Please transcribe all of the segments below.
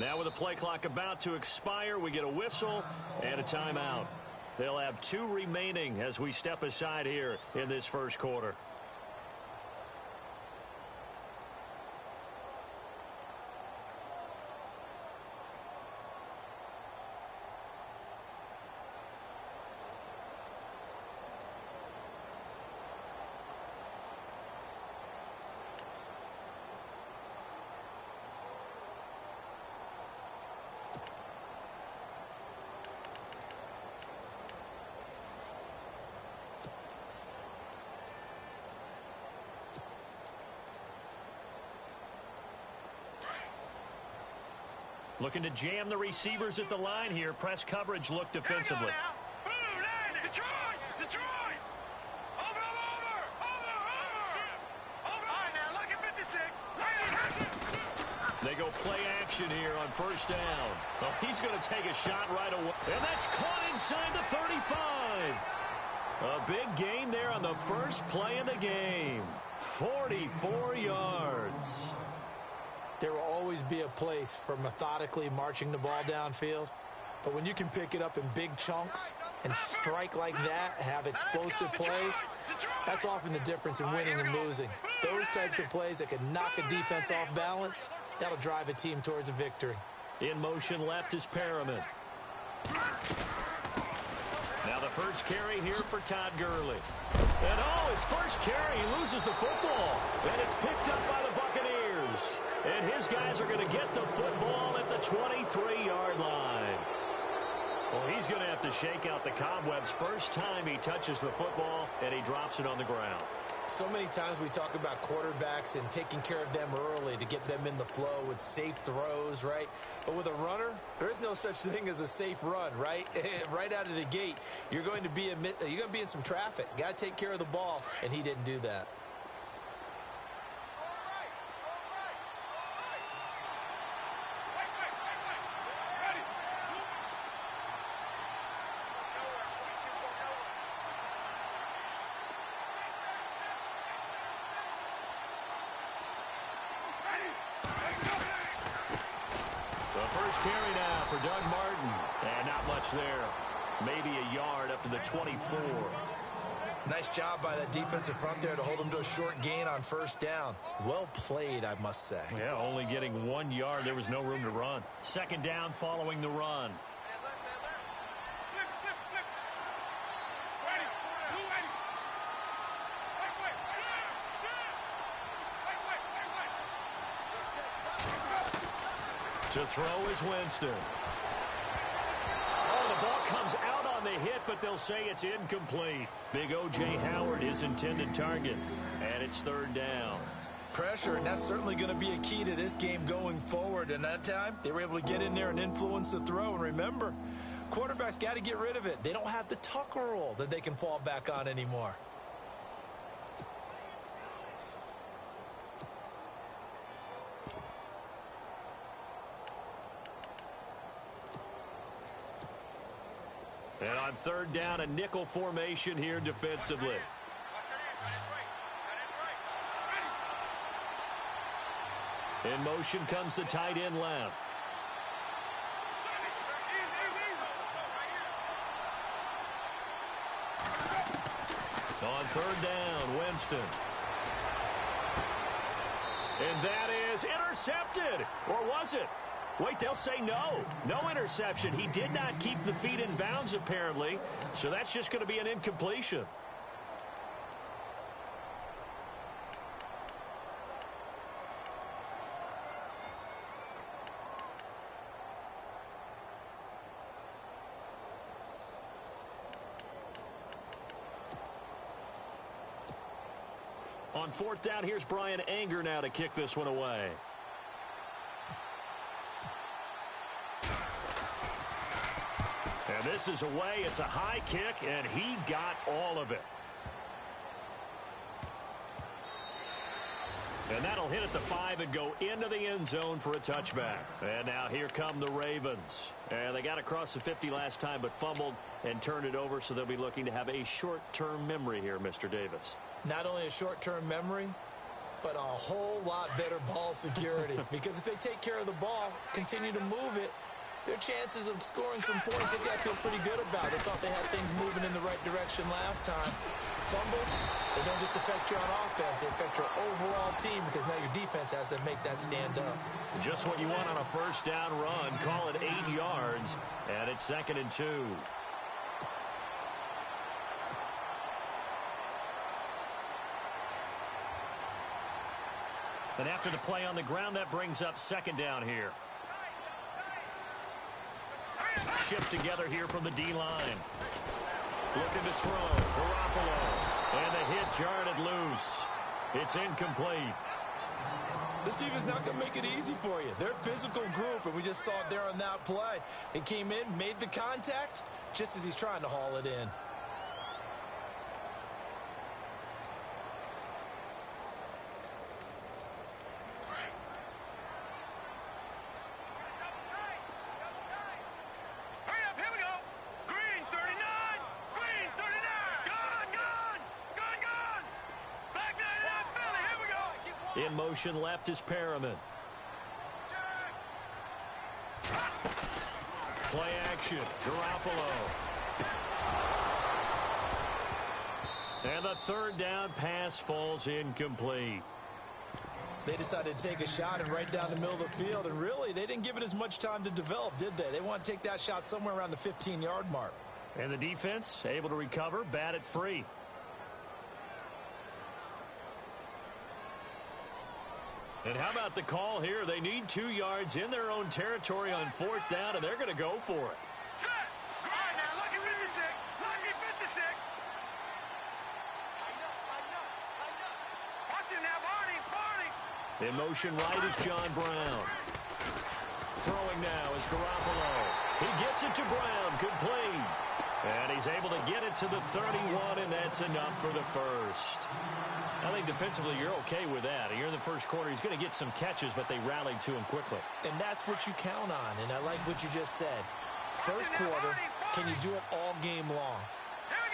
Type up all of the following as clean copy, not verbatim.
Now with the play clock about to expire, we get a whistle and a timeout. They'll have 2 remaining as we step aside here in this first quarter. Looking to jam the receivers at the line here. Press coverage look defensively. They go play action here on first down. Oh, he's going to take a shot right away. And that's caught inside the 35. A big gain there on the first play of the game. 44 yards. There will always be a place for methodically marching the ball downfield. But when you can pick it up in big chunks and strike like that, have explosive plays, that's often the difference in winning and losing. Those types of plays that can knock a defense off balance, that'll drive a team towards a victory. In motion left is Perriman. Now the first carry here for Todd Gurley. And his first carry, he loses the football. And it's picked up by the Buccaneers. And his guys are going to get the football at the 23-yard line. Well, he's going to have to shake out the cobwebs first time he touches the football, and he drops it on the ground. So many times we talk about quarterbacks and taking care of them early to get them in the flow with safe throws, right? But with a runner, there is no such thing as a safe run, right? Right out of the gate, you're going to be in some traffic. Got to take care of the ball, and he didn't do that. Carry now for Doug Martin. And not much there. Maybe a yard up to the 24. Nice job by that defensive front there to hold him to a short gain on first down. Well played, I must say. Yeah, only getting 1 yard. There was no room to run. Second down following the run. To throw is Winston. Oh, the ball comes out on the hit, but they'll say it's incomplete. Big O.J. Howard, his intended target. And it's third down. Pressure, and that's certainly going to be a key to this game going forward. And that time, they were able to get in there and influence the throw. And remember, quarterbacks got to get rid of it. They don't have the Tucker rule that they can fall back on anymore. And on third down, a nickel formation here defensively. In motion comes the tight end left. On third down, Winston. And that is intercepted. Or was it? Wait, they'll say no. No interception. He did not keep the feet in bounds, apparently. So that's just going to be an incompletion. On fourth down, here's Brian Anger now to kick this one away. And this is away. It's a high kick, and he got all of it. And that'll hit at the 5 and go into the end zone for a touchback. And now here come the Ravens. And they got across the 50 last time but fumbled and turned it over, so they'll be looking to have a short-term memory here, Mr. Davis. Not only a short-term memory, but a whole lot better ball security. Because if they take care of the ball, continue to move it, their chances of scoring some points, they got to feel pretty good about. They thought they had things moving in the right direction last time. Fumbles, they don't just affect you on offense, they affect your overall team because now your defense has to make that stand up. Just what you want on a first down run. Call it 8 yards, and it's 2nd and 2. And after the play on the ground, that brings up 2nd down here. Shift together here from the D-line. Looking to throw. Garoppolo. And the hit jarred it loose. It's incomplete. This team is not going to make it easy for you. They're a physical group, and we just saw it there on that play. It came in, made the contact, just as he's trying to haul it in. In motion left is Perriman. Play action. Garoppolo. And the 3rd down pass falls incomplete. They decided to take a shot and right down the middle of the field, and really, they didn't give it as much time to develop, did they? They want to take that shot somewhere around the 15-yard mark. And the defense able to recover, bat it free. And how about the call here? They need 2 yards in their own territory on 4th down, and they're going to go for it. Set! All right, now, lucky 56. Lucky 56. Watch it now, Barney. Barney. In motion right is John Brown. Throwing now is Garoppolo. He gets it to Brown. Complete. And he's able to get it to the 31, and that's enough for the first. I think defensively you're okay with that. You're in the first quarter. He's going to get some catches, but they rallied to him quickly. And that's what you count on, and I like what you just said. First quarter, can you do it all game long?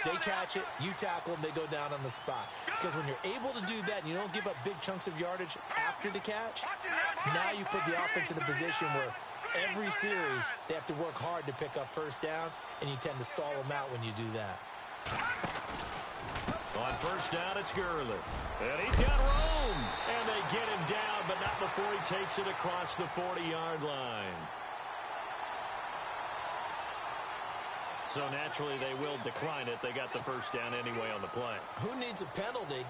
They catch it, you tackle them, they go down on the spot. Because when you're able to do that and you don't give up big chunks of yardage after the catch, now you put the offense in a position where every series they have to work hard to pick up first downs, and you tend to stall them out when you do that. On first down, it's Gurley. And he's got room. And they get him down, but not before he takes it across the 40-yard line. So naturally, they will decline it. They got the first down anyway on the play. Who needs a penalty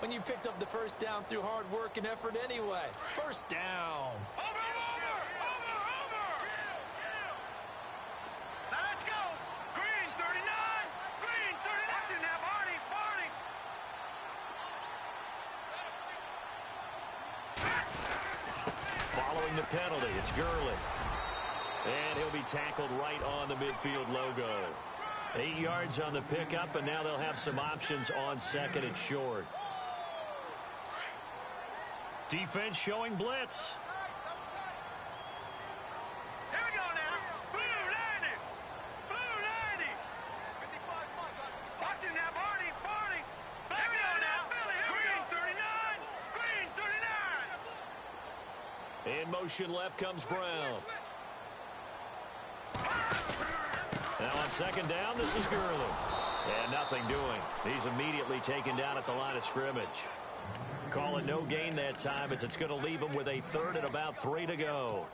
when you picked up the first down through hard work and effort anyway? First down. The penalty, it's Gurley. And he'll be tackled right on the midfield logo. 8 yards on the pickup, and now they'll have some options on 2nd and short. Defense showing blitz. Here we go now. Blue 90. Blue 90. Watch it now, Barney. Barney. Here we go now. Green 39. Green 39. In motion left comes Brown. Now on 2nd down, this is Gurley. And nothing doing. He's immediately taken down at the line of scrimmage. Call it no gain that time, as it's going to leave him with a 3rd and about 3 to go.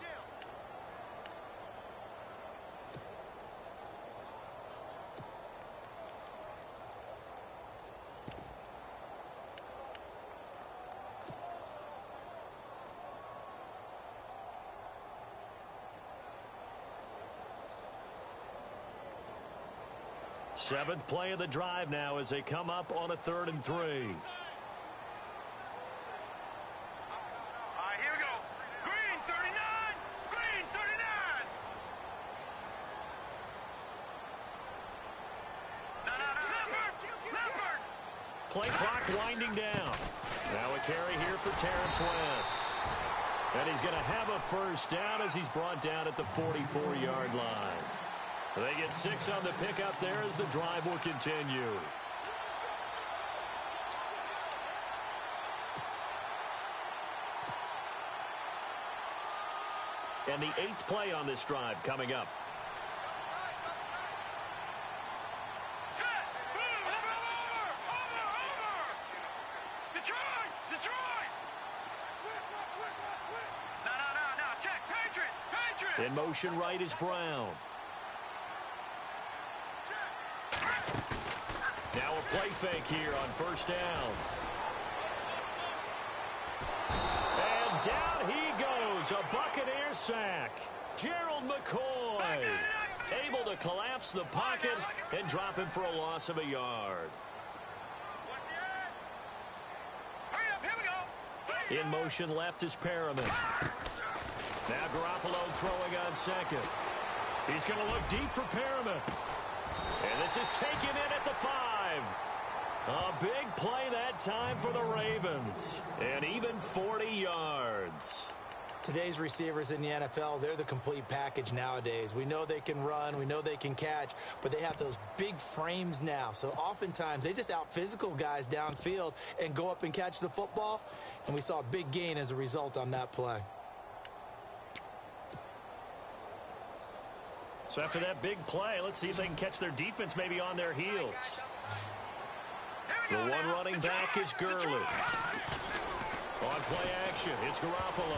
Seventh play of the drive now as they come up on a 3rd and 3. All right, here we go. Green 39. Green 39. Leopard. Play clock winding down. Now a carry here for Terrence West. And he's going to have a first down as he's brought down at the 44-yard line. They get 6 on the pickup there as the drive will continue. And the 8th play on this drive coming up. Set. Over. Detroit. No. Check. Patriot. In motion right is Brown. Now a play fake here on first down. And down he goes. A Buccaneer sack. Gerald McCoy able to collapse the pocket and drop him for a loss of a yard. Hurry up, here we go. In motion left is Perriman. Now Garoppolo throwing on second. He's going to look deep for Perriman. And this is taken in at the 5. A big play that time for the Ravens. And even 40 yards. Today's receivers in the NFL, they're the complete package nowadays. We know they can run, we know they can catch, but they have those big frames now. So oftentimes they just out-physical guys downfield and go up and catch the football. And we saw a big gain as a result on that play. So after that big play, let's see if they can catch their defense maybe on their heels. The one running back is Gurley. On play action, it's Garoppolo.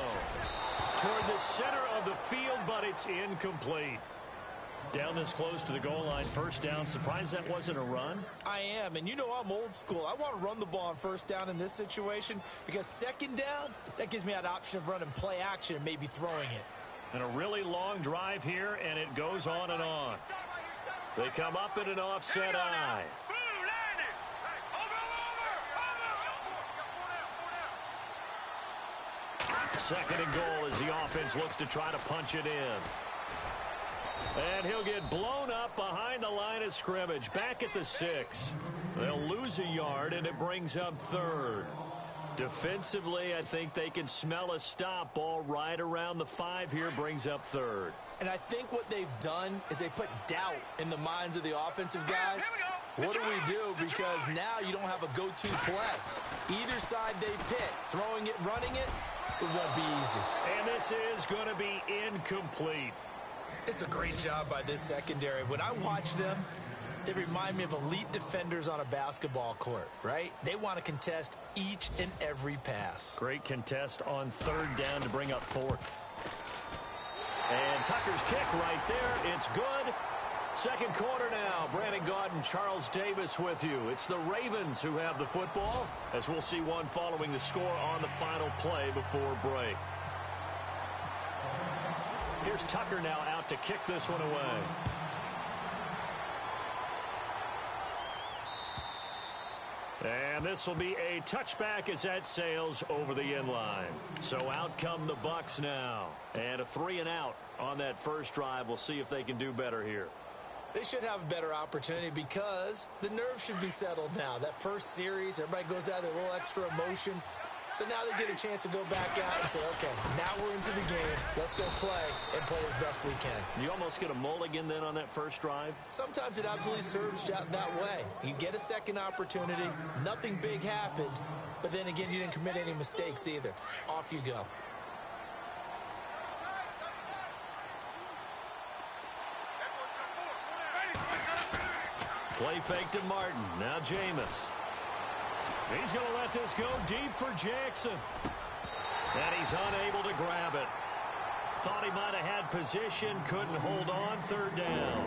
Toward the center of the field, but it's incomplete. Down this close to the goal line, first down. Surprised that wasn't a run? I am, and you know I'm old school. I want to run the ball on first down in this situation because second down, that gives me that option of running play action and maybe throwing it. And a really long drive here, and it goes on and on. They come up in an offset eye. Second and goal as the offense looks to try to punch it in. And he'll get blown up behind the line of scrimmage. Back at the 6. They'll lose a yard, and it brings up third. Defensively, I think they can smell a stop. Ball right around the 5 here, brings up third. And I think what they've done is they put doubt in the minds of the offensive guys. What do we do? Because now you don't have a go-to play. Either side they pick, throwing it, running it, it won't be easy. And this is going to be incomplete. It's a great job by this secondary. When I watch them, they remind me of elite defenders on a basketball court, right? They want to contest each and every pass. Great contest on third down to bring up fourth. And Tucker's kick right there. It's good. Second quarter now. Brandon Gaudin, Charles Davis with you. It's the Ravens who have the football, as we'll see one following the score on the final play before break. Here's Tucker now out to kick this one away. And this will be a touchback as that sails over the end line. So out come the Bucs now. And a 3-and-out on that first drive. We'll see if they can do better here. They should have a better opportunity because the nerves should be settled now. That first series, everybody goes out with a little extra emotion. So now they get a chance to go back out and say, okay, now we're into the game. Let's go play and play as best we can. You almost get a mulligan then on that first drive? Sometimes it absolutely serves that way. You get a second opportunity. Nothing big happened. But then again, you didn't commit any mistakes either. Off you go. Play fake to Martin. Now Jameis. He's going to let this go deep for Jackson. And he's unable to grab it. Thought he might have had position. Couldn't hold on. Third down.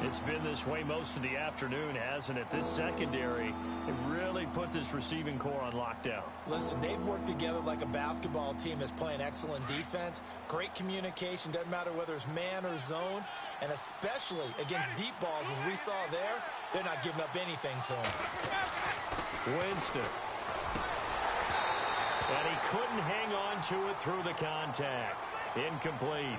It's been this way most of the afternoon, hasn't it? This secondary, it really put this receiving core on lockdown. Listen, they've worked together like a basketball team that's playing excellent defense. Great communication. Doesn't matter whether it's man or zone. And especially against deep balls, as we saw there, they're not giving up anything to him. Winston. And he couldn't hang on to it through the contact. Incomplete.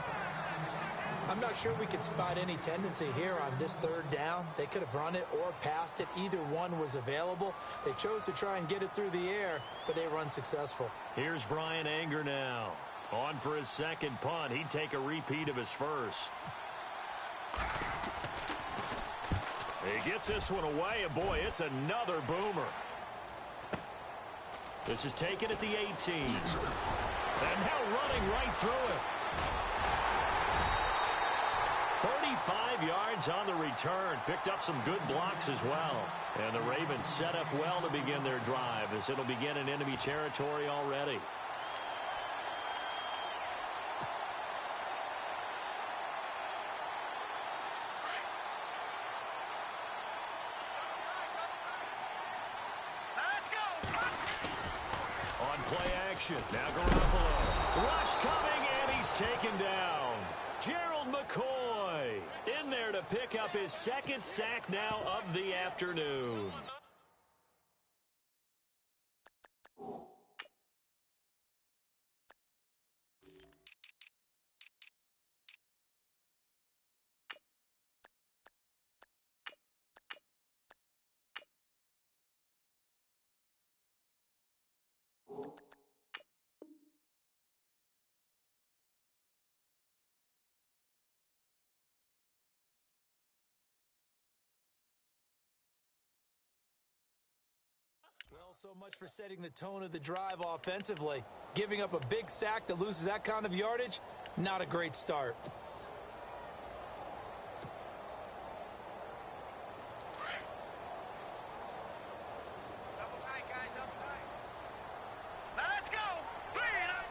I'm not sure we could spot any tendency here on this third down. They could have run it or passed it. Either one was available. They chose to try and get it through the air, but they were unsuccessful. Here's Brian Anger now. On for his second punt. He'd take a repeat of his first. He gets this one away, and boy, it's another boomer. This is taken at the 18. And now running right through it. 35 yards on the return. Picked up some good blocks as well. And the Ravens set up well to begin their drive as it'll begin in enemy territory already. On play action. Now Garoppolo. Rush coming, and he's taken down. Gerald McCoy in there to pick up his second sack now of the afternoon. Well, so much for setting the tone of the drive offensively. Giving up a big sack that loses that kind of yardage, not a great start. Double tight, guys, double tight. Now let's go. Clean up.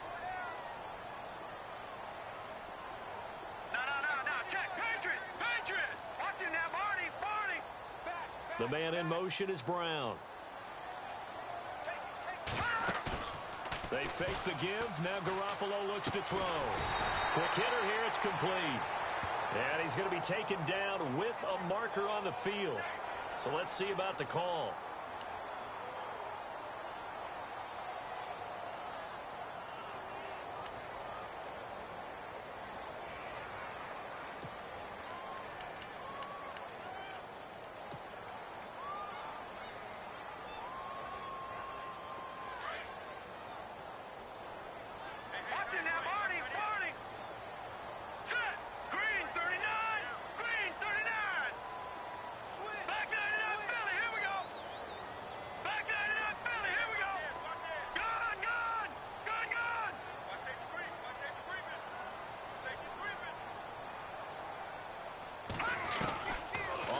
No. Check. Patriot. Watch him now, Barney. Back. The man in motion is Brown. They fake the give. Now Garoppolo looks to throw. Quick hitter here. It's complete. And he's going to be taken down with a marker on the field. So let's see about the call.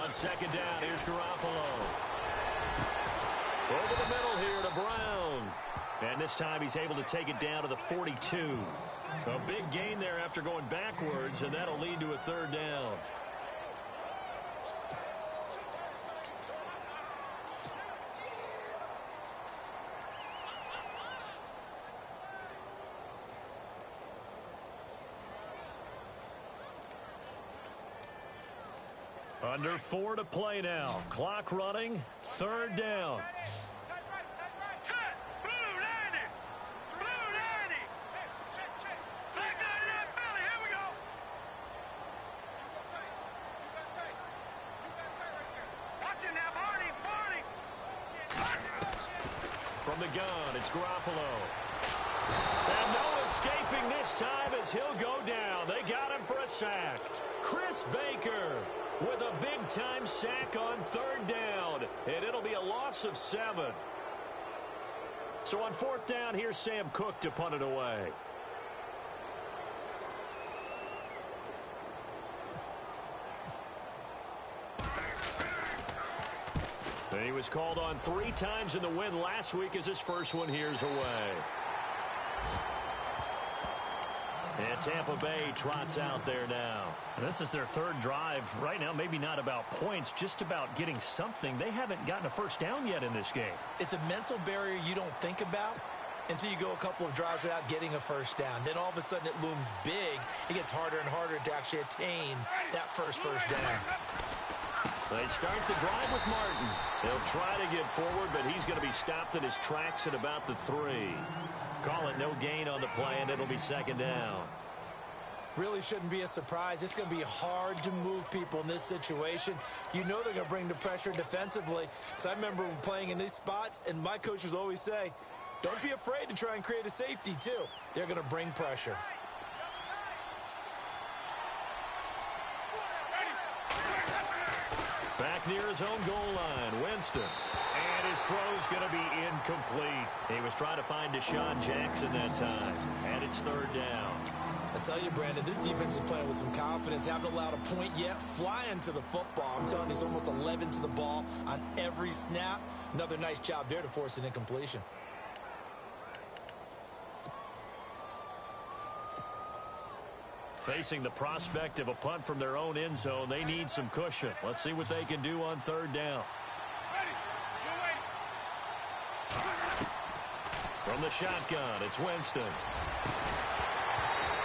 On second down, here's Garoppolo. Over the middle here to Brown. And this time he's able to take it down to the 42. A big gain there after going backwards, and that'll lead to a third down. Under 4 to play now. Clock running. Third down. From the gun, it's Garoppolo. And no escaping this time as he'll go down. They got him for a sack. Chris Baker with a big-time sack on third down. And it'll be a loss of 7. So on fourth down, here's Sam Cook to punt it away. And he was called on 3 times in the win last week as his first one here's away. And Tampa Bay trots out there now. And this is their third drive. Right now, maybe not about points, just about getting something. They haven't gotten a first down yet in this game. It's a mental barrier you don't think about until you go a couple of drives without getting a first down. Then all of a sudden it looms big. It gets harder and harder to actually attain that first down. They start the drive with Martin. He'll try to get forward, but he's going to be stopped in his tracks at about the 3. Call it no gain on the play, and it'll be second down. Really shouldn't be a surprise. It's going to be hard to move people in this situation. You know they're going to bring the pressure defensively. Because I remember playing in these spots, and my coaches always say, don't be afraid to try and create a safety, too. They're going to bring pressure. Back near his own goal line, Winston. And his throw's going to be incomplete. He was trying to find Deshaun Jackson that time. And it's third down. I tell you, Brandon, this defense is playing with some confidence. Haven't allowed a point yet. Flying to the football. I'm telling you, it's almost 11 to the ball on every snap. Another nice job there to force an incompletion. Facing the prospect of a punt from their own end zone, they need some cushion. Let's see what they can do on third down. From the shotgun, it's Winston.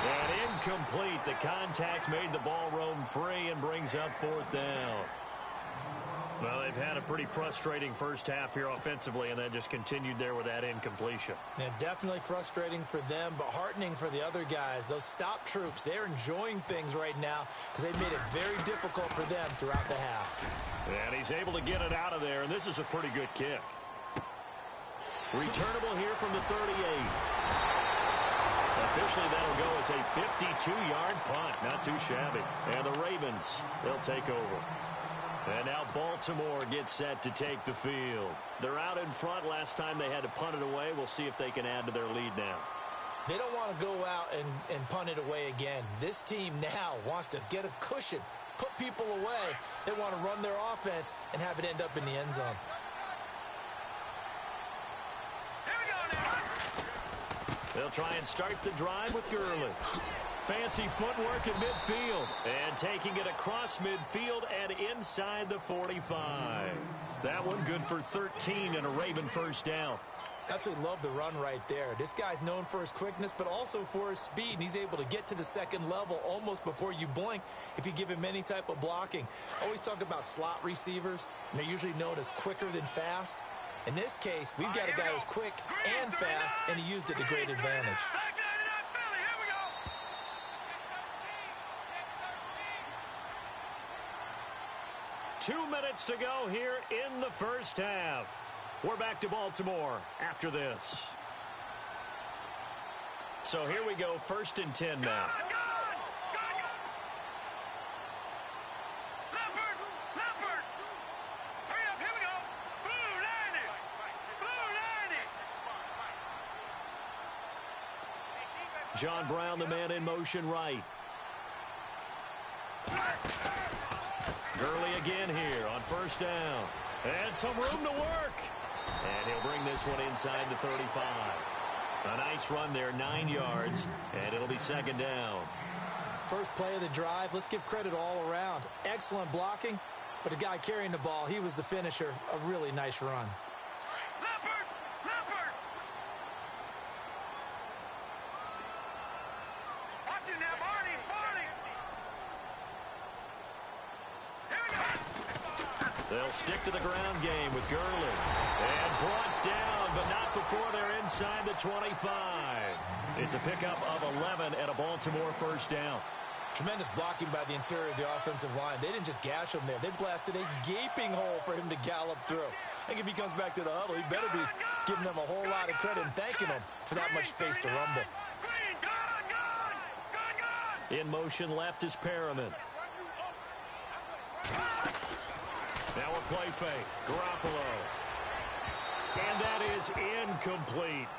And incomplete. The contact made the ball roam free and brings up fourth down. Well, they've had a pretty frustrating first half here offensively, and then just continued there with that incompletion. Yeah, definitely frustrating for them, but heartening for the other guys. Those stop troops, they're enjoying things right now because they made it very difficult for them throughout the half. And he's able to get it out of there, and this is a pretty good kick. Returnable here from the 38. Officially, that'll go as a 52-yard punt. Not too shabby. And the Ravens, they'll take over. And now Baltimore gets set to take the field. They're out in front. Last time they had to punt it away. We'll see if they can add to their lead now. They don't want to go out and punt it away again. This team now wants to get a cushion, put people away. They want to run their offense and have it end up in the end zone. They'll try and start the drive with Gurley. Fancy footwork at midfield. And taking it across midfield and inside the 45. That one good for 13 and a Raven first down. Absolutely love the run right there. This guy's known for his quickness, but also for his speed. And he's able to get to the second level almost before you blink if you give him any type of blocking. Always talk about slot receivers, and they're usually known as quicker than fast. In this case, we've got a guy who's quick and fast, and he used it to great advantage. 2 minutes to go here in the first half. We're back to Baltimore after this. So here we go, 1st and 10 now. John Brown, the man in motion right. Gurley again here on first down. And some room to work. And he'll bring this one inside the 35. A nice run there, 9 yards, and it'll be second down. First play of the drive, let's give credit all around. Excellent blocking, but the guy carrying the ball, he was the finisher. A really nice run. They'll stick to the ground game with Gurley. And brought down, but not before they're inside the 25. It's a pickup of 11 and a Baltimore first down. Tremendous blocking by the interior of the offensive line. They didn't just gash him there. They blasted a gaping hole for him to gallop through. I think if he comes back to the huddle, he better be giving them a whole lot of credit and thanking them for that much space to rumble. In motion left is Perriman. Now a play fake. Garoppolo. And that is incomplete.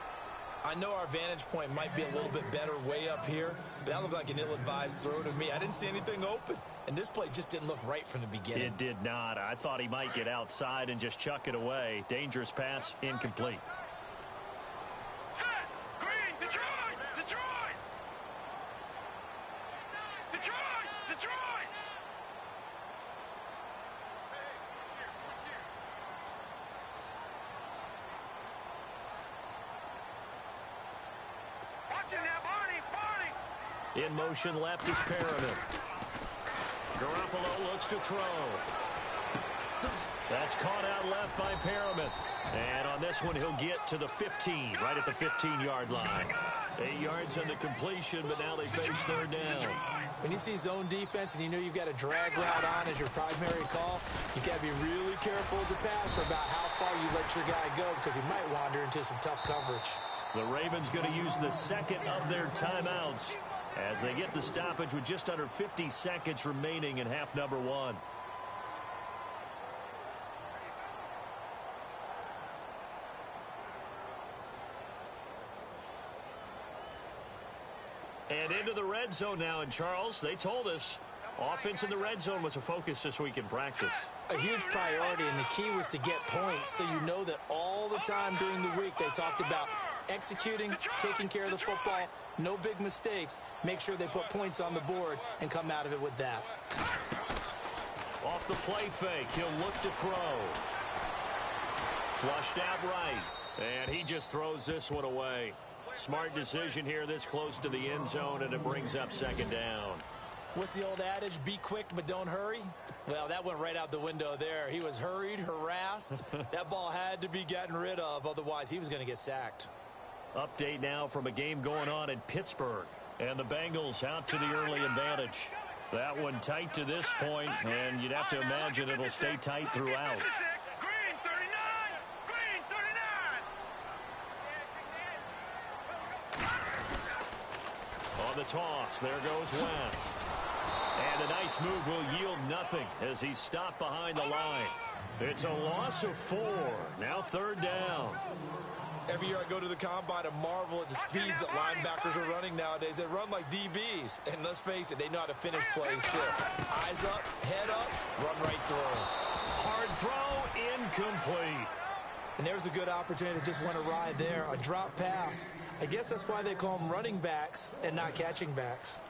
I know our vantage point might be a little bit better way up here, but that looked like an ill-advised throw to me. I didn't see anything open, and this play just didn't look right from the beginning. It did not. I thought he might get outside and just chuck it away. Dangerous pass, incomplete. Set! Green! Detroit! Detroit! Detroit! Detroit! In motion left is Perriman. Garoppolo looks to throw. That's caught out left by Perriman. And on this one, he'll get to the 15, right at the 15-yard line. 8 yards on the completion, but now they face third down. When you see zone defense and you know you've got a drag route on as your primary call, you've got to be really careful as a passer about how far you let your guy go because he might wander into some tough coverage. The Ravens going to use the second of their timeouts as they get the stoppage with just under 50 seconds remaining in half number one. And into the red zone now. And, Charles, they told us offense in the red zone was a focus this week in practice. A huge priority, and the key was to get points. So you know that all the time during the week they talked about executing, taking care of the football, no big mistakes. Make sure they put points on the board and come out of it with that. Off the play fake, he'll look to throw. Flushed out right, and he just throws this one away. Smart decision here this close to the end zone, and it brings up second down. What's the old adage? Be quick, but don't hurry? Well, that went right out the window there. He was hurried, harassed. That ball had to be gotten rid of, otherwise he was going to get sacked. Update now from a game going on in Pittsburgh. And the Bengals out to the early advantage. That one tight to this point, and you'd have to imagine it'll stay tight throughout. Green 39. On the toss, there goes West. And a nice move will yield nothing as he's stopped behind the line. It's a loss of 4. Now third down. Every year I go to the combine and marvel at the speeds that linebackers are running nowadays. They run like DBs. And let's face it, they know how to finish plays too. Eyes up, head up, run right through. Hard throw, incomplete. And there's a good opportunity to just went awry there. A drop pass. I guess that's why they call them running backs and not catching backs.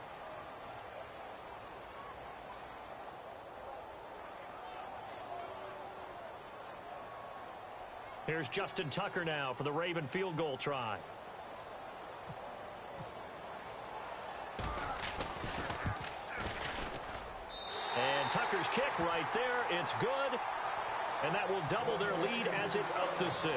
Here's Justin Tucker now for the Raven field goal try. And Tucker's kick right there. It's good. And that will double their lead as it's up to 6.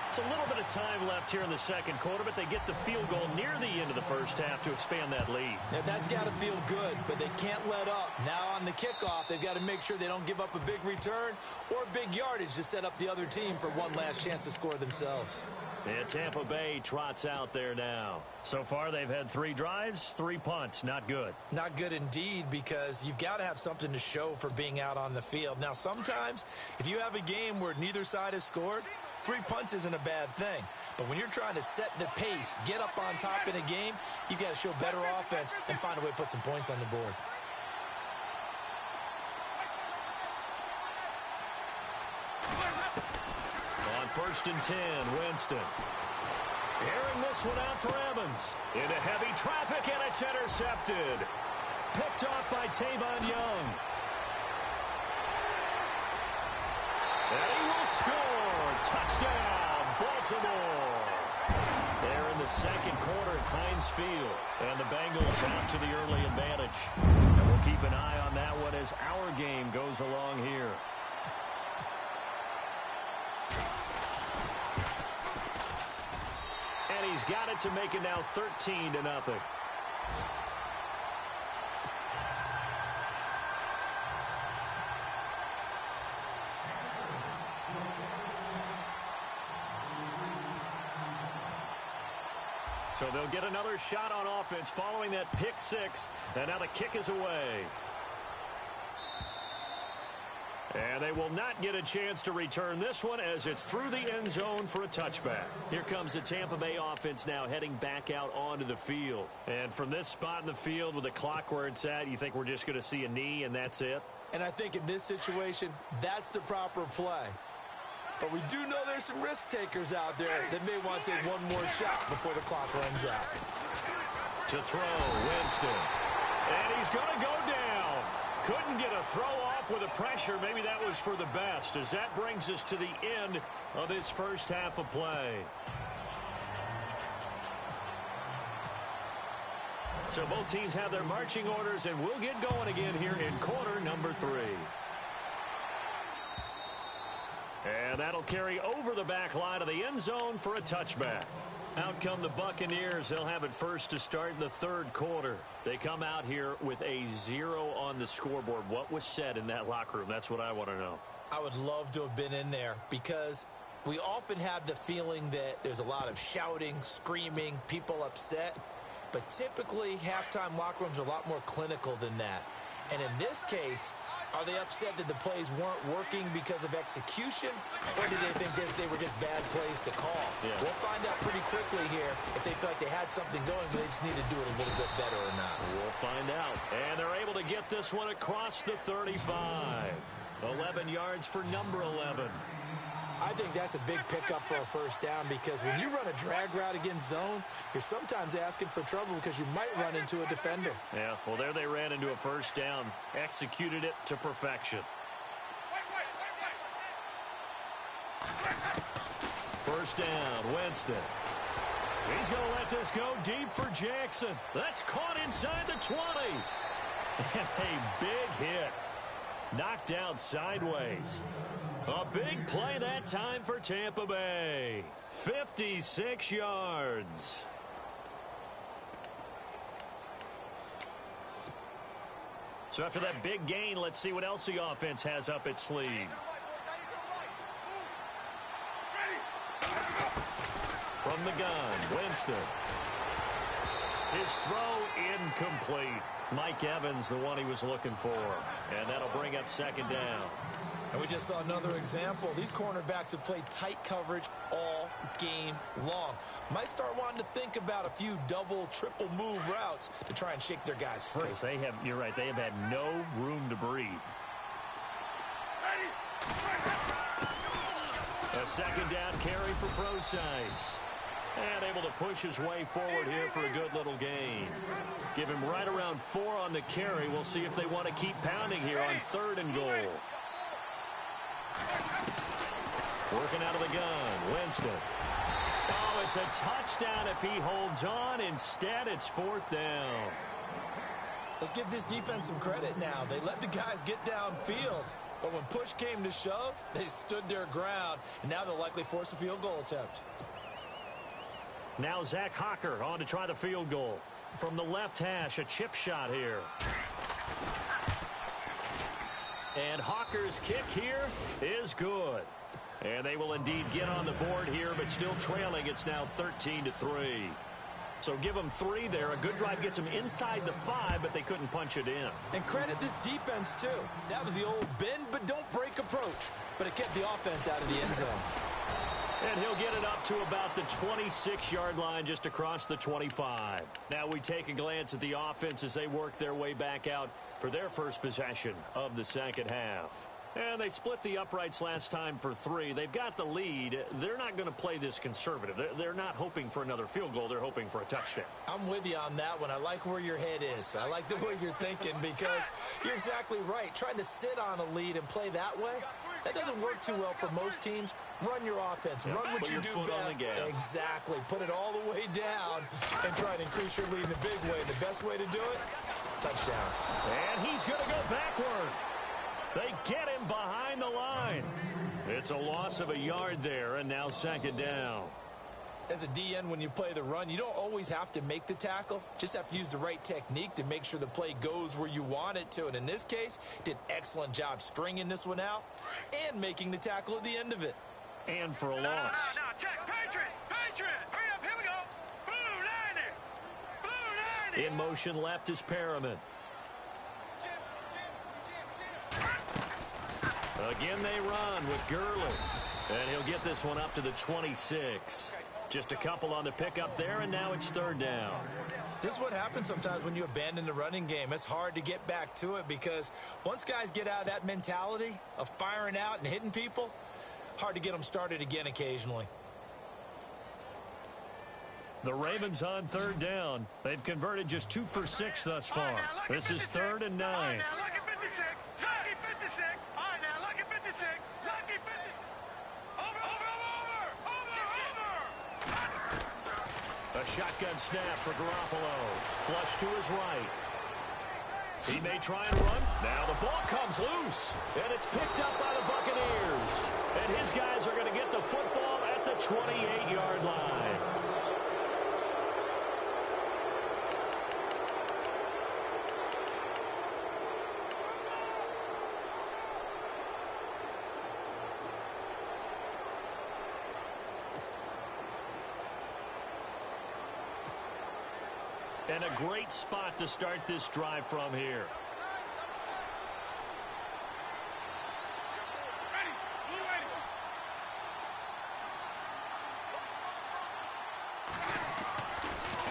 It's a little bit of time left here in the second quarter, but they get the field goal near the end of the first half to expand that lead. Yeah, that's got to feel good, but they can't let up. Now on the kickoff, they've got to make sure they don't give up a big return or big yardage to set up the other team for one last chance to score themselves. And Tampa Bay trots out there now. So far, they've had 3 drives, 3 punts. Not good. Not good indeed, because you've got to have something to show for being out on the field. Now, sometimes, if you have a game where neither side has scored, 3 punts isn't a bad thing. But when you're trying to set the pace, get up on top in a game, you got to show better offense and find a way to put some points on the board. On 1st and 10, Winston. Airing this one out for Evans. Into heavy traffic, and it's intercepted. Picked off by Tavon Young. And he will score. Touchdown, Baltimore. They're in the second quarter at Heinz Field. And the Bengals out to the early advantage. And we'll keep an eye on that one as our game goes along here. And he's got it to make it now 13-0. So they'll get another shot on offense following that pick 6. And now the kick is away. And they will not get a chance to return this one as it's through the end zone for a touchback. Here comes the Tampa Bay offense now heading back out onto the field. And from this spot in the field with the clock where it's at, you think we're just going to see a knee and that's it? And I think in this situation, that's the proper play. But we do know there's some risk takers out there that may want to take one more shot before the clock runs out. To throw, Winston. And he's going to go down. Couldn't get a throw off with the pressure. Maybe that was for the best, as that brings us to the end of this first half of play. So both teams have their marching orders, and we'll get going again here in quarter number 3. And that'll carry over the back line of the end zone for a touchback. Out come the Buccaneers. They'll have it first to start in the third quarter. They come out here with a 0 on the scoreboard. What was said in that locker room? That's what I want to know. I would love to have been in there because we often have the feeling that there's a lot of shouting, screaming, people upset. But typically, halftime locker rooms are a lot more clinical than that. And in this case, are they upset that the plays weren't working because of execution, or do they think they were just bad plays to call? Yeah. We'll find out pretty quickly here if they feel like they had something going, but they just need to do it a little bit better or not. We'll find out. And they're able to get this one across the 35. 11 yards for number 11. I think that's a big pickup for a first down because when you run a drag route against zone, you're sometimes asking for trouble because you might run into a defender. Yeah, well, there they ran into a first down. Executed it to perfection. First down, Winston. He's going to let this go deep for Jackson. That's caught inside the 20. And a big hit. Knocked down sideways. A big play that time for Tampa Bay. 56 yards. So after that big gain, let's see what else the offense has up its sleeve. From the gun, Winston. His throw incomplete. Mike Evans, the one he was looking for. And that'll bring up second down. And we just saw another example. These cornerbacks have played tight coverage all game long. Might start wanting to think about a few double, triple move routes to try and shake their guys free. Because they have, you're right, they have had no room to breathe. A second down carry for Procise. And able to push his way forward here for a good little gain. Give him right around 4 on the carry. We'll see if they want to keep pounding here on 3rd and goal. Working out of the gun, Winston. Oh, it's a touchdown if he holds on. Instead, it's 4th down. Let's give this defense some credit now. They let the guys get downfield, but when push came to shove, they stood their ground, and now they'll likely force a field goal attempt. Now Zach Hocker on to try the field goal. From the left hash, a chip shot here. And Hawker's kick here is good. And they will indeed get on the board here, but still trailing. It's now 13-3. So give them 3 there. A good drive gets them inside the 5, but they couldn't punch it in. And credit this defense, too. That was the old bend but don't break approach. But it kept the offense out of the end zone. And he'll get it up to about the 26-yard line, just across the 25. Now we take a glance at the offense as they work their way back out for their first possession of the second half. And they split the uprights last time for 3. They've got the lead. They're not going to play this conservative. They're not hoping for another field goal. They're hoping for a touchdown. I'm with you on that one. I like where your head is. I like the way you're thinking because you're exactly right. Trying to sit on a lead and play that way, that doesn't work too well for most teams. Run your offense. Run what you do best. Exactly. Put it all the way down and try to increase your lead in a big way. The best way to do it, touchdowns. And he's going to go backward. They get him behind the line. It's a loss of a yard there, and now second down. As a DN, when you play the run, you don't always have to make the tackle. Just have to use the right technique to make sure the play goes where you want it to. And in this case, did an excellent job stringing this one out and making the tackle at the end of it. And for a loss. Now, check. Patriot! Patriot! Hurry up, here we go! Blue 90! Blue 90! In motion left is Perriman. Again they run with Gurley. And he'll get this one up to the 26. Just a couple on the pickup there, and now it's 3rd down. This is what happens sometimes when you abandon the running game. It's hard to get back to it because once guys get out of that mentality of firing out and hitting people, hard to get them started again occasionally. The Ravens on 3rd down. They've converted just 2 for 6 thus far. This is 3rd and 9. All right, now, look at 56. Lucky 56. All right, now, look at 56. Lucky 56. Over. A shotgun snap for Garoppolo. Flush to his right. He may try and run. Now the ball comes loose. And it's picked up by the Buccaneers. And his guys are going to get the football at the 28-yard line. And a great spot to start this drive from here.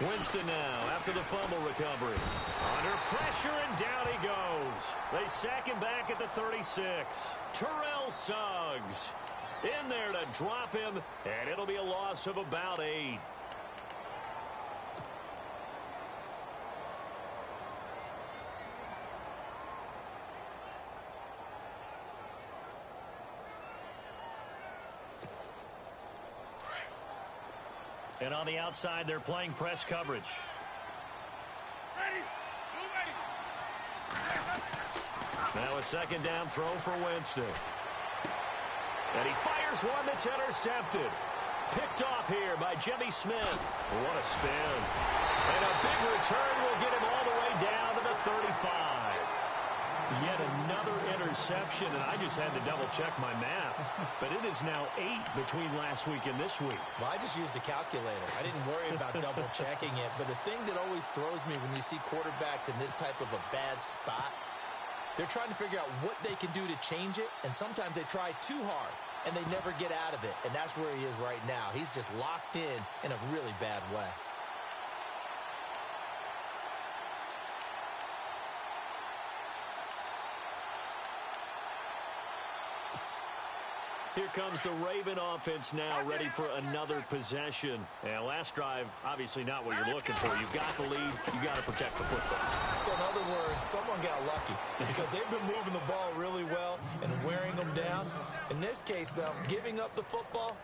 Winston now after the fumble recovery. Under pressure, and down he goes. They sack him back at the 36. Terrell Suggs in there to drop him, and it'll be a loss of about 8. And on the outside, they're playing press coverage. Ready. Now a second down throw for Winston. And he fires one that's intercepted. Picked off here by Jimmy Smith. What a spin. And a big return will get him all the way down to the 35. Yet another interception, and I just had to double-check my math. But it is now 8 between last week and this week. Well, I just used a calculator. I didn't worry about double-checking it. But the thing that always throws me when you see quarterbacks in this type of a bad spot, they're trying to figure out what they can do to change it, and sometimes they try too hard, and they never get out of it. And that's where he is right now. He's just locked in a really bad way. Here comes the Raven offense now, ready for another possession. And last drive, obviously not what you're looking for. You've got the lead. You've got to protect the football. So in other words, someone got lucky because they've been moving the ball really well and wearing them down. In this case, though, giving up the football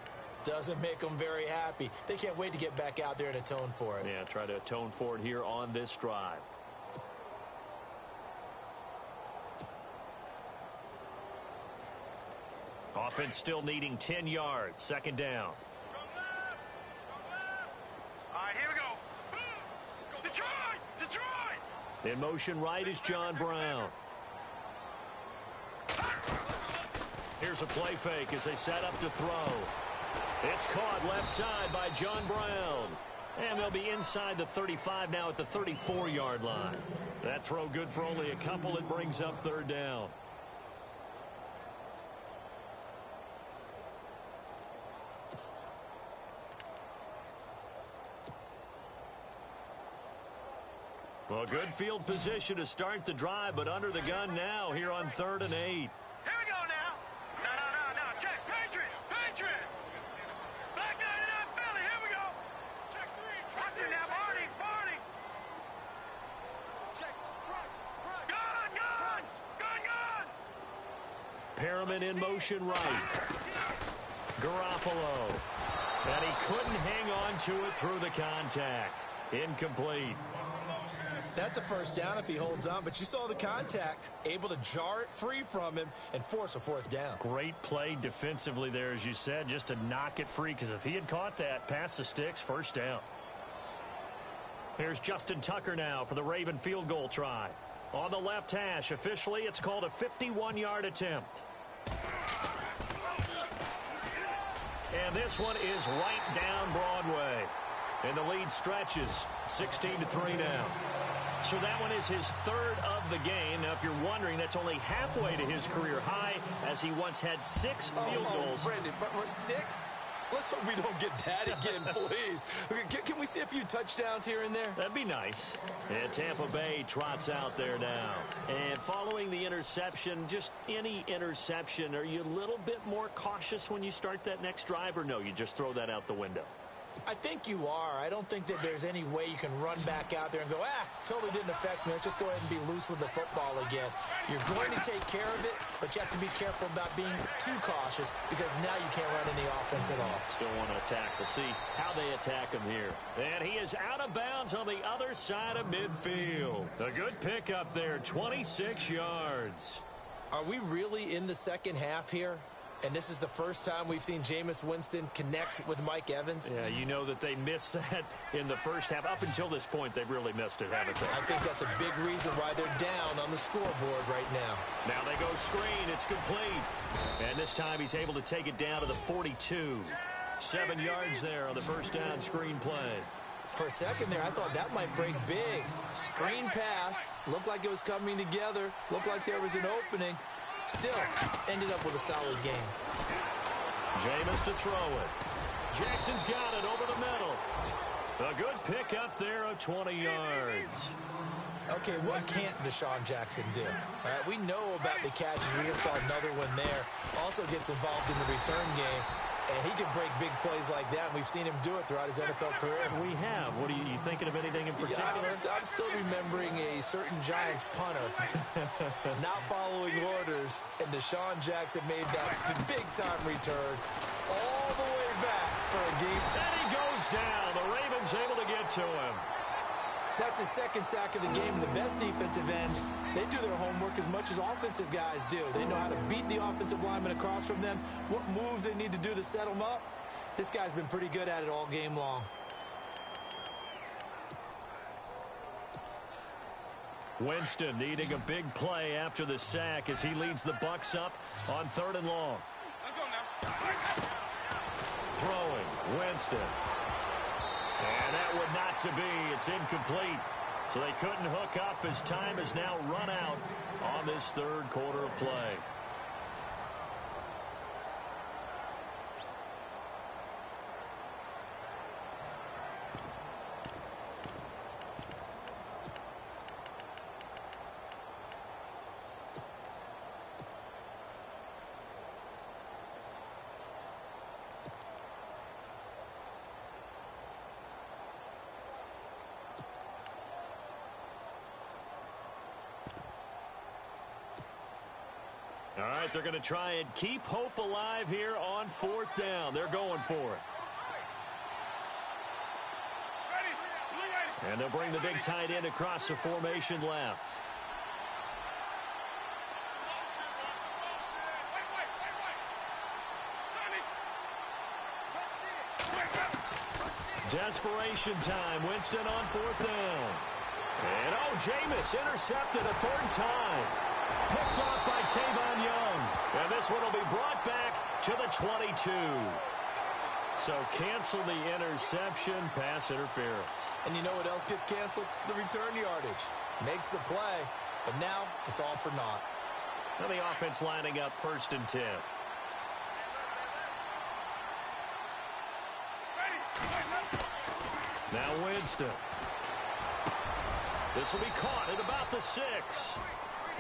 doesn't make them very happy. They can't wait to get back out there and atone for it. Yeah, try to atone for it here on this drive. Offense still needing 10 yards. Second down. All right, here we go. Detroit! Detroit! In motion right is John Brown. Here's a play fake as they set up to throw. It's caught left side by John Brown. And they'll be inside the 35 now at the 34-yard line. That throw good for only a couple. It brings up third down. Well, good field position to start the drive, but under the gun now here on 3rd and 8. Here we go now. No. Check. Patriot. Back 99 Philly. Here we go. Check 3. Watch it now, Barney. Check. Gun. Perriman in motion right. Garoppolo. And he couldn't hang on to it through the contact. Incomplete. That's a first down if he holds on, but you saw the contact, able to jar it free from him and force a 4th down. Great play defensively there, as you said, just to knock it free, because if he had caught that, past the sticks, first down. Here's Justin Tucker now for the Raven field goal try. On the left hash, officially, it's called a 51-yard attempt. And this one is right down Broadway. And the lead stretches 16-3 now. So that one is his 3rd of the game. Now, if you're wondering, that's only halfway to his career high, as he once had 6 field goals. Brandon, but 6? Let's hope we don't get that again, please. Can we see a few touchdowns here and there? That'd be nice. And Tampa Bay trots out there now. And following the interception, just any interception, are you a little bit more cautious when you start that next drive, or no, you just throw that out the window? I think you are. I don't think that there's any way you can run back out there and go, totally didn't affect me. Let's just go ahead and be loose with the football again. You're going to take care of it, but you have to be careful about being too cautious, because now you can't run any offense at all. Still want to attack. We'll see how they attack him here. And he is out of bounds on the other side of midfield. A good pickup there, 26 yards. Are we really in the second half here? And this is the first time we've seen Jameis Winston connect with Mike Evans? Yeah, you know that they missed that in the first half. Up until this point, they've really missed it, haven't they? I think that's a big reason why they're down on the scoreboard right now. Now they go screen. It's complete. And this time he's able to take it down to the 42. 7 yards there on the first down screen play. For a second there, I thought that might break big. Screen pass. Looked like it was coming together. Looked like there was an opening. Still, ended up with a solid game. Jameis to throw it. Jackson's got it over the middle. A good pick up there of 20 yards. Okay, what can't Deshaun Jackson do? All right, we know about the catches. We just saw another one there. Also gets involved in the return game, and he can break big plays like that. And we've seen him do it throughout his NFL career. We have. What are you thinking of anything in particular? Yeah, I'm still remembering a certain Giants punter not following orders, and Deshaun Jackson made that big-time return all the way back for a game. And he goes down. The Ravens able to get to him. That's his second sack of the game. The best defensive ends, they do their homework as much as offensive guys do. They know how to beat the offensive lineman across from them, what moves they need to do to set them up. This guy's been pretty good at it all game long. Winston needing a big play after the sack as he leads the Bucs up on 3rd and long. Throwing, Winston. And that would not to be. It's incomplete. So they couldn't hook up as time has now run out on this 3rd quarter of play. All right, they're going to try and keep hope alive here on 4th down. They're going for it. And they'll bring the big tight end across the formation left. Desperation time. Winston on 4th down. And, oh, Jameis intercepted a 3rd time. Picked off by Tavon Young. And this one will be brought back to the 22. So cancel the interception, pass interference. And you know what else gets canceled? The return yardage. Makes the play, but now it's all for naught. Now the offense lining up 1st and 10. Now Winston. This will be caught at about the 6.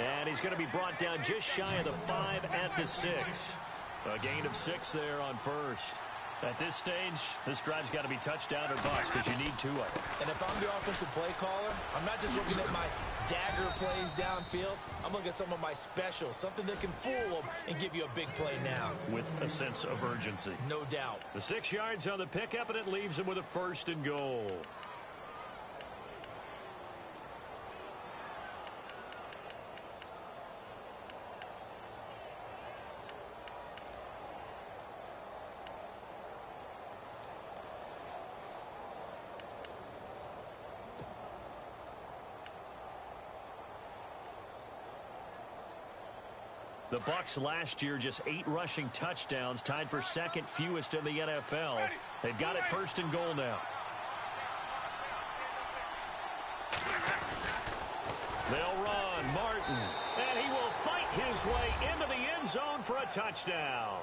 And he's going to be brought down just shy of the 5 at the 6. A gain of 6 there on 1st. At this stage, this drive's got to be touchdown or bust because you need 2 of them. And if I'm the offensive play caller, I'm not just looking at my dagger plays downfield. I'm looking at some of my specials, something that can fool them and give you a big play now. With a sense of urgency. No doubt. The 6 yards on the pickup, and it leaves him with a 1st and goal. The Bucs last year just 8 rushing touchdowns, tied for 2nd fewest in the NFL. They've got it 1st and goal now. They'll run Martin, and he will fight his way into the end zone for a touchdown.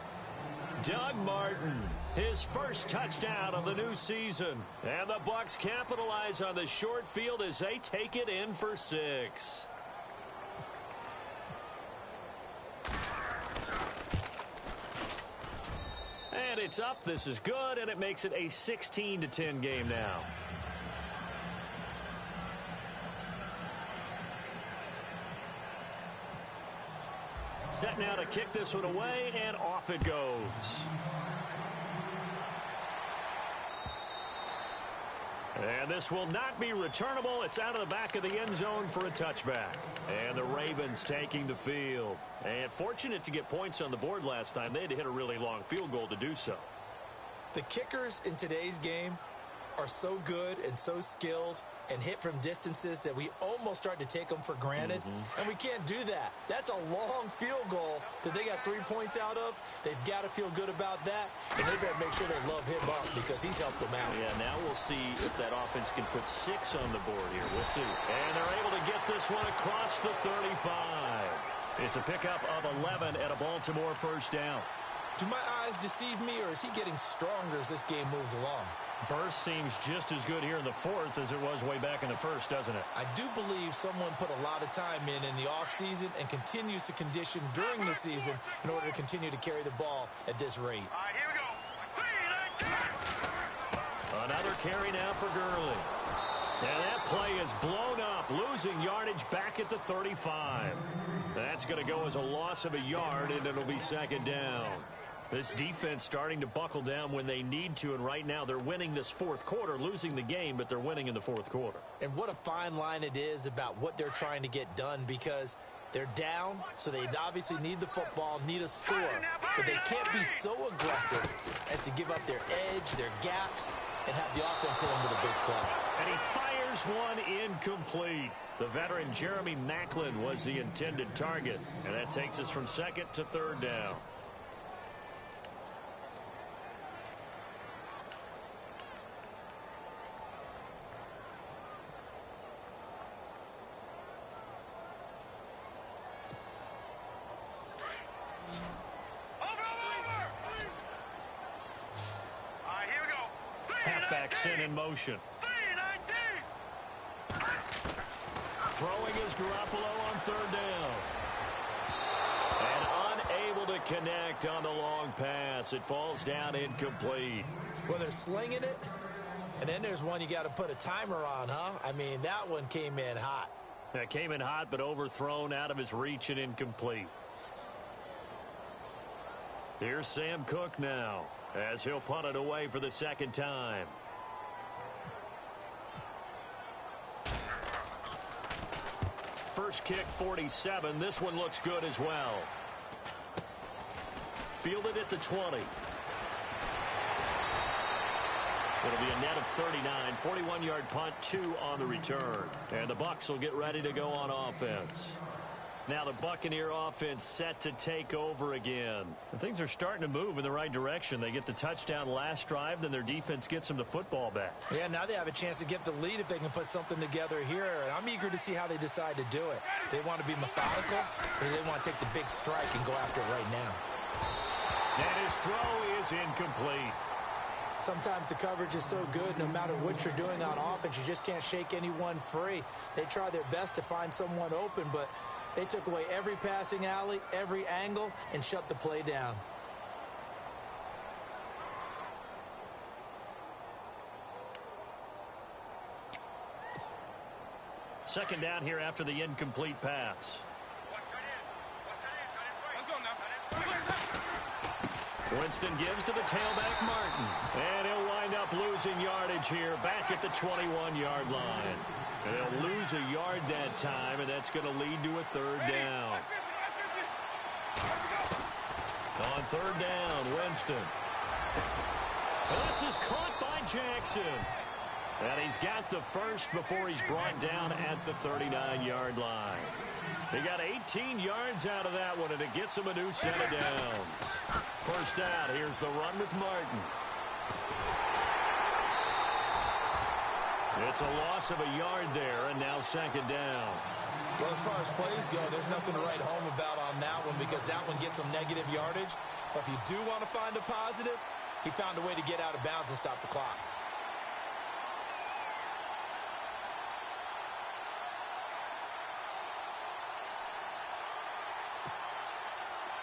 Doug Martin, his first touchdown of the new season. And the Bucs capitalize on the short field as they take it in for 6. And it's up. This is good, and it makes it a 16-10 game now. Set now to kick this one away, and off it goes. And this will not be returnable. It's out of the back of the end zone for a touchback. And the Ravens taking the field. And fortunate to get points on the board last time. They had to hit a really long field goal to do so. The kickers in today's game are so good and so skilled and hit from distances that we almost start to take them for granted. And we can't do that. That's a long field goal that they got 3 points out of. They've got to feel good about that, and they better make sure they love him up because he's helped them out. Yeah, now we'll see if that offense can put 6 on the board here. We'll see. And they're able to get this one across the 35. It's a pickup of 11 at a Baltimore 1st down. Do my eyes deceive me, or is he getting stronger as this game moves along? Burst seems just as good here in the fourth as it was way back in the first, doesn't it? I do believe someone put a lot of time in the offseason and continues to condition during the season in order to continue to carry the ball at this rate. All right, here we go. Another carry now for Gurley. And that play is blown up, losing yardage back at the 35. That's going to go as a loss of a yard, and it'll be second down. This defense starting to buckle down when they need to, and right now they're winning this fourth quarter, losing the game, but they're winning in the fourth quarter. And what a fine line it is about what they're trying to get done, because they're down, so they obviously need the football, need a score, but they can't be so aggressive as to give up their edge, their gaps, and have the offense hit them with a big play. And he fires one incomplete. The veteran Jeremy Maclin was the intended target, and that takes us from second to third down. Halfback sent in motion. Throwing is Garoppolo on third down. And unable to connect on the long pass. It falls down incomplete. Well, they're slinging it, and then there's one you got to put a timer on, huh? I mean, that one came in hot. That came in hot, but overthrown, out of his reach, and incomplete. Here's Sam Cook now, as he'll punt it away for the second time. First kick, 47. This one looks good as well. Fielded at the 20. It'll be a net of 39. 41-yard punt, 2 on the return. And the Bucs will get ready to go on offense. Now the Buccaneer offense set to take over again. And things are starting to move in the right direction. They get the touchdown last drive, then their defense gets them the football back. Yeah, now they have a chance to get the lead if they can put something together here. And I'm eager to see how they decide to do it. Do they want to be methodical, or do they want to take the big strike and go after it right now? And his throw is incomplete. Sometimes the coverage is so good, no matter what you're doing on offense, you just can't shake anyone free. They try their best to find someone open, but they took away every passing alley, every angle, and shut the play down. Second down here after the incomplete pass. Winston gives to the tailback, Martin. And he'll wind up losing yardage here back at the 21-yard line. And they'll lose a yard that time, and that's going to lead to a third down. On third down, Winston. And this is caught by Jackson. And he's got the first before he's brought down at the 39-yard line. He got 18 yards out of that one, and it gets him a new set of downs. First down, here's the run with Martin. It's a loss of a yard there, and now second down. Well, as far as plays go, there's nothing to write home about on that one, because that one gets him negative yardage. But if you do want to find a positive, he found a way to get out of bounds and stop the clock.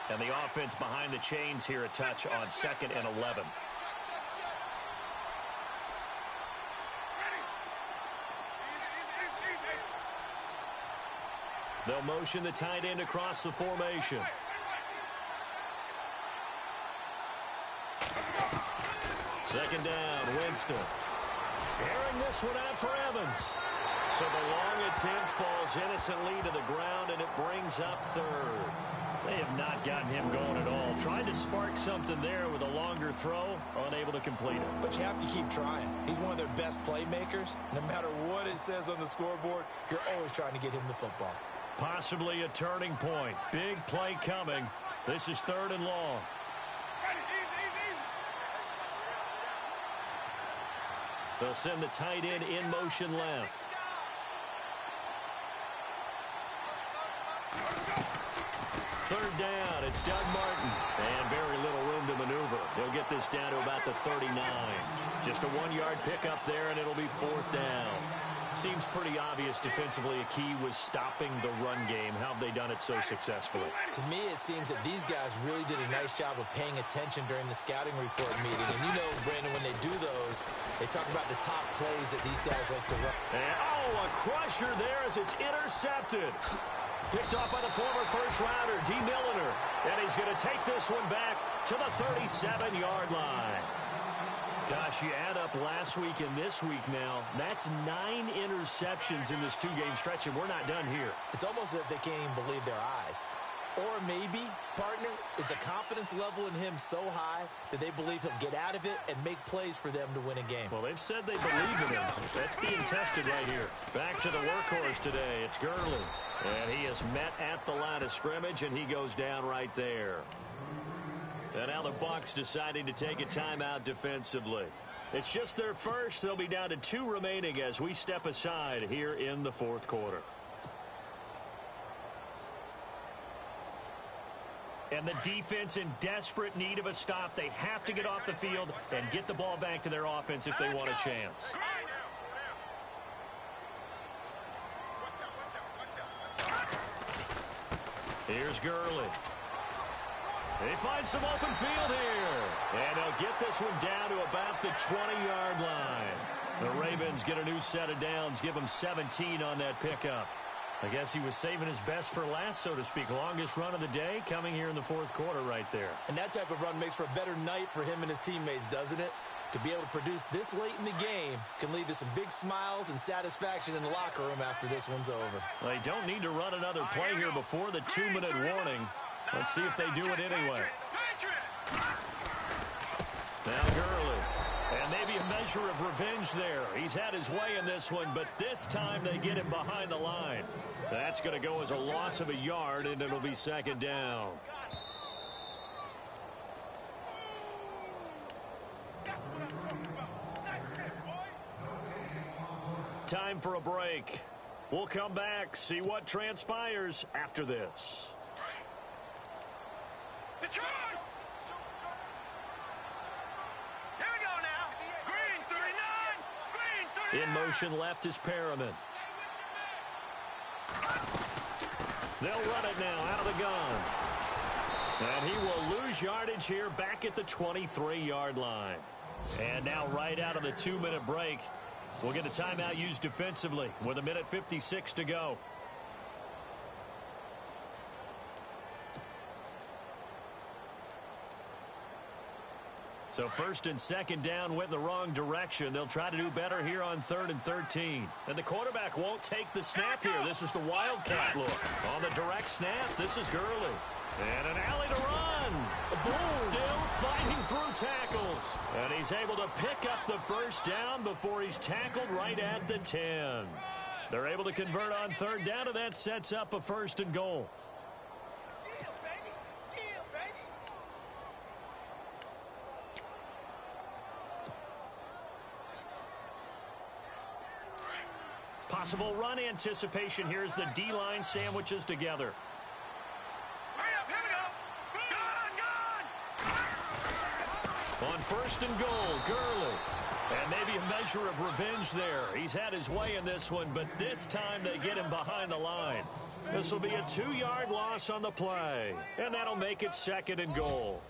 And the offense behind the chains here, a touch on 2nd and 11. They'll motion the tight end across the formation. Second down, Winston. Airing this one out for Evans. So the long attempt falls innocently to the ground, and it brings up third. They have not gotten him going at all. Tried to spark something there with a longer throw, unable to complete it. But you have to keep trying. He's one of their best playmakers. No matter what it says on the scoreboard, you're always trying to get him the football. Possibly a turning point. Big play coming. This is 3rd and long. They'll send the tight end in motion left. Third down, it's Doug Martin. And very little room to maneuver. They'll get this down to about the 39. Just a 1-yard pickup there, and it'll be 4th down. Seems pretty obvious defensively a key was stopping the run game. How have they done it so successfully? To me, it seems that these guys really did a nice job of paying attention during the scouting report meeting. And you know, Brandon, when they do those, they talk about the top plays that these guys like to run. And, a crusher there as it's intercepted. Picked off by the former first-rounder, D. Milliner. And he's going to take this one back to the 37-yard line. Gosh, you add up last week and this week now, that's 9 interceptions in this 2-game stretch, and we're not done here. It's almost as if they can't even believe their eyes. Or maybe, partner, is the confidence level in him so high that they believe he'll get out of it and make plays for them to win a game. Well, they've said they believe in him. That's being tested right here. Back to the workhorse today. It's Gurley. And he is met at the line of scrimmage, and he goes down right there. And now the Bucs deciding to take a timeout defensively. It's just their first. They'll be down to 2 remaining as we step aside here in the 4th quarter. And the defense in desperate need of a stop. They have to get off the field and get the ball back to their offense if they want a chance. Here's Gurley. They find some open field here. And they'll get this one down to about the 20-yard line. The Ravens get a new set of downs, give them 17 on that pickup. I guess he was saving his best for last, so to speak. Longest run of the day coming here in the 4th quarter right there. And that type of run makes for a better night for him and his teammates, doesn't it? To be able to produce this late in the game can lead to some big smiles and satisfaction in the locker room after this one's over. They don't need to run another play here before the 2-minute warning. Let's see if they do it anyway. Now Gurley. And maybe a measure of revenge there. He's had his way in this one, but this time they get him behind the line. That's going to go as a loss of a yard, and it'll be 2nd down. Time for a break. We'll come back, see what transpires after this. Detroit! Here we go now. Green 39. Green 39. In motion left is Perriman. They'll run it now out of the gun. And he will lose yardage here back at the 23-yard line. And now right out of the 2-minute break, we'll get a timeout used defensively with 1:56 to go. So 1st and 2nd down went in the wrong direction. They'll try to do better here on 3rd and 13. And the quarterback won't take the snap here. This is the Wildcat look. On the direct snap, this is Gurley. And an alley to run. Boom. Still fighting through tackles. And he's able to pick up the 1st down before he's tackled right at the 10. They're able to convert on 3rd down, and that sets up a 1st and goal. Possible run anticipation here as the D-line sandwiches together. Hurry up, here we go. Gone. On 1st and goal, Gurley. And maybe a measure of revenge there. He's had his way in this one, but this time they get him behind the line. This will be a 2-yard loss on the play, and that'll make it 2nd and goal.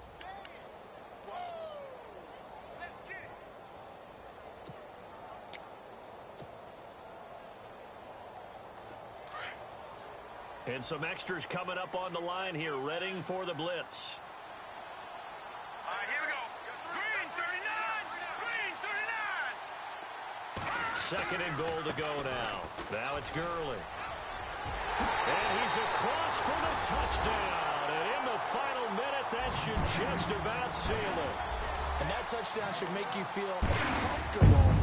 And some extras coming up on the line here, readying for the blitz. All right, here we go. Green 39. Green 39. 2nd and goal to go now. Now it's Gurley. And he's across for the touchdown. And in the final minute, that should just about seal it. And that touchdown should make you feel comfortable.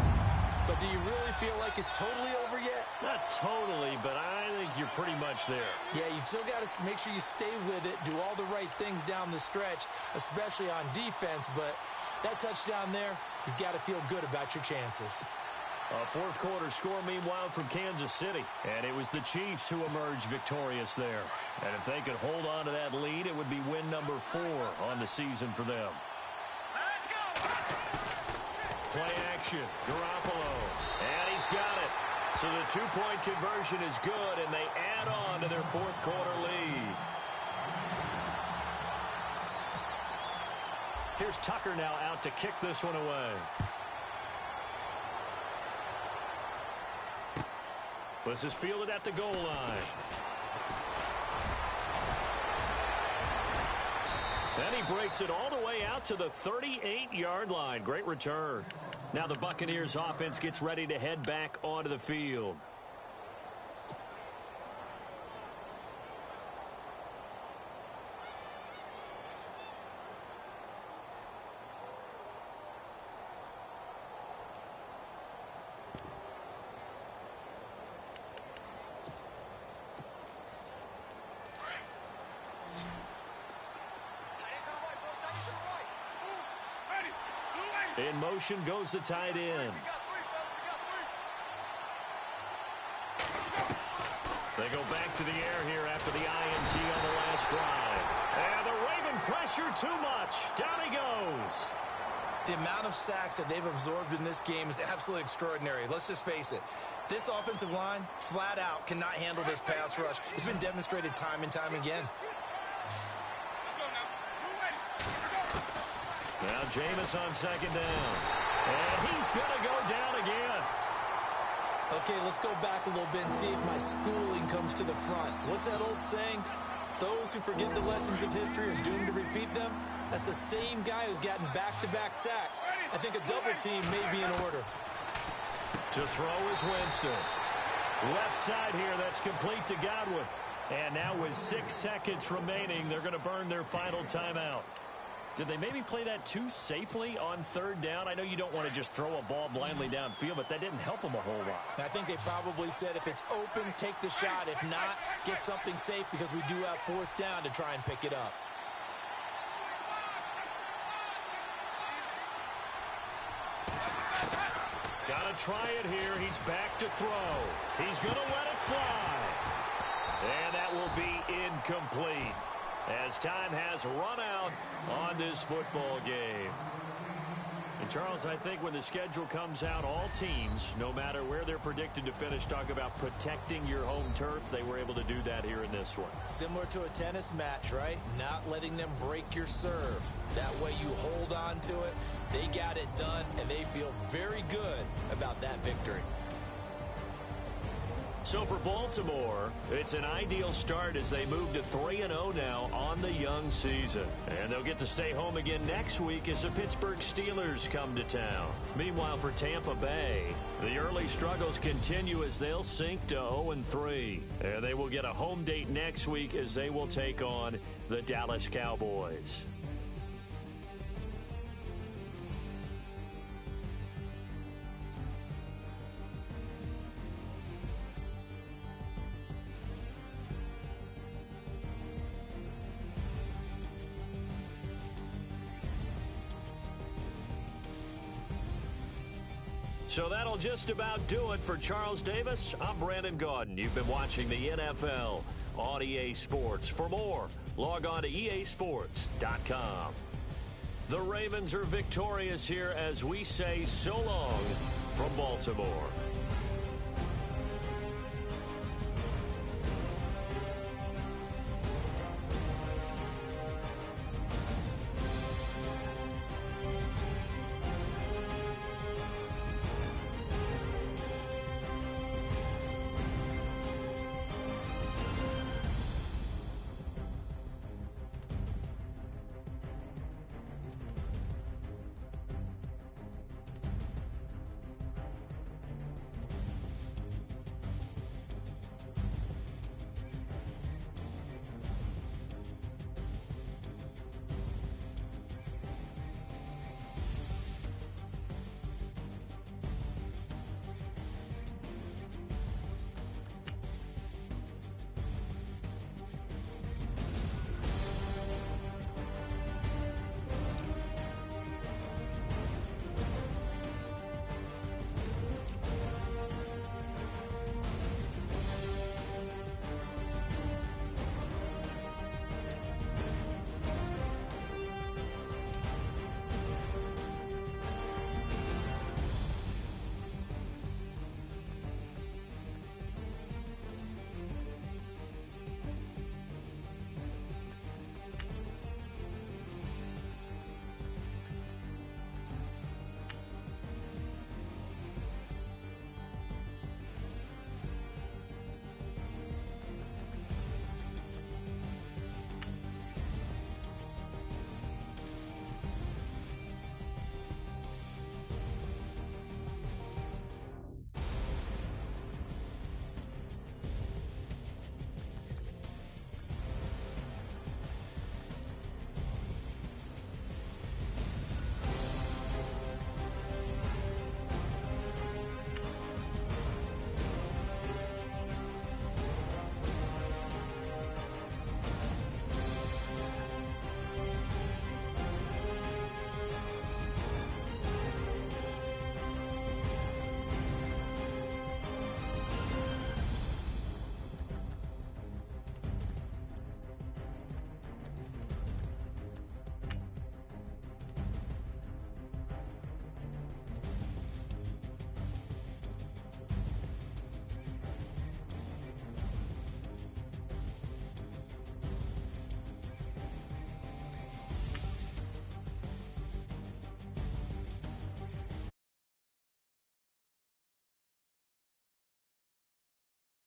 But do you really feel like it's totally over yet? Not totally, but I think you're pretty much there. Yeah, you've still got to make sure you stay with it, do all the right things down the stretch, especially on defense. But that touchdown there, you've got to feel good about your chances. A 4th quarter score, meanwhile, from Kansas City. And it was the Chiefs who emerged victorious there. And if they could hold on to that lead, it would be win number 4 on the season for them. Let's go. Play motion. Garoppolo. And he's got it. So the two-point conversion is good, and they add on to their fourth quarter lead. Here's Tucker now out to kick this one away. This is fielded at the goal line. And he breaks it all the way out to the 38-yard line. Great return. Now the Buccaneers offense gets ready to head back onto the field. In motion goes the tight end. They go back to the air here after the INT on the last drive. And the Raven pressure too much. Down he goes. The amount of sacks that they've absorbed in this game is absolutely extraordinary. Let's just face it. This offensive line, flat out, cannot handle this pass rush. It's been demonstrated time and time again. Now Jameis on second down. And he's going to go down again. Okay, let's go back a little bit and see if my schooling comes to the front. What's that old saying? Those who forget the lessons of history are doomed to repeat them. That's the same guy who's gotten back-to-back sacks. I think a double team may be in order. To throw is Winston. Left side here, that's complete to Godwin. And now with 6 seconds remaining, they're going to burn their final timeout. Did they maybe play that too safely on third down? I know you don't want to just throw a ball blindly downfield, but that didn't help them a whole lot. I think they probably said if it's open, take the shot. If not, get something safe because we do have fourth down to try and pick it up. Got to try it here. He's back to throw. He's going to let it fly. And that will be incomplete, as time has run out on this football game. And, Charles, I think when the schedule comes out, all teams, no matter where they're predicted to finish, talk about protecting your home turf. They were able to do that here in this one. Similar to a tennis match, right? Not letting them break your serve. That way you hold on to it. They got it done, and they feel very good about that victory. So for Baltimore, it's an ideal start as they move to 3-0 now on the young season. And they'll get to stay home again next week as the Pittsburgh Steelers come to town. Meanwhile, for Tampa Bay, the early struggles continue as they'll sink to 0-3. And they will get a home date next week as they will take on the Dallas Cowboys. So that'll just about do it for Charles Davis. I'm Brandon Gaudin. You've been watching the NFL on EA Sports. For more, log on to easports.com. The Ravens are victorious here as we say so long from Baltimore.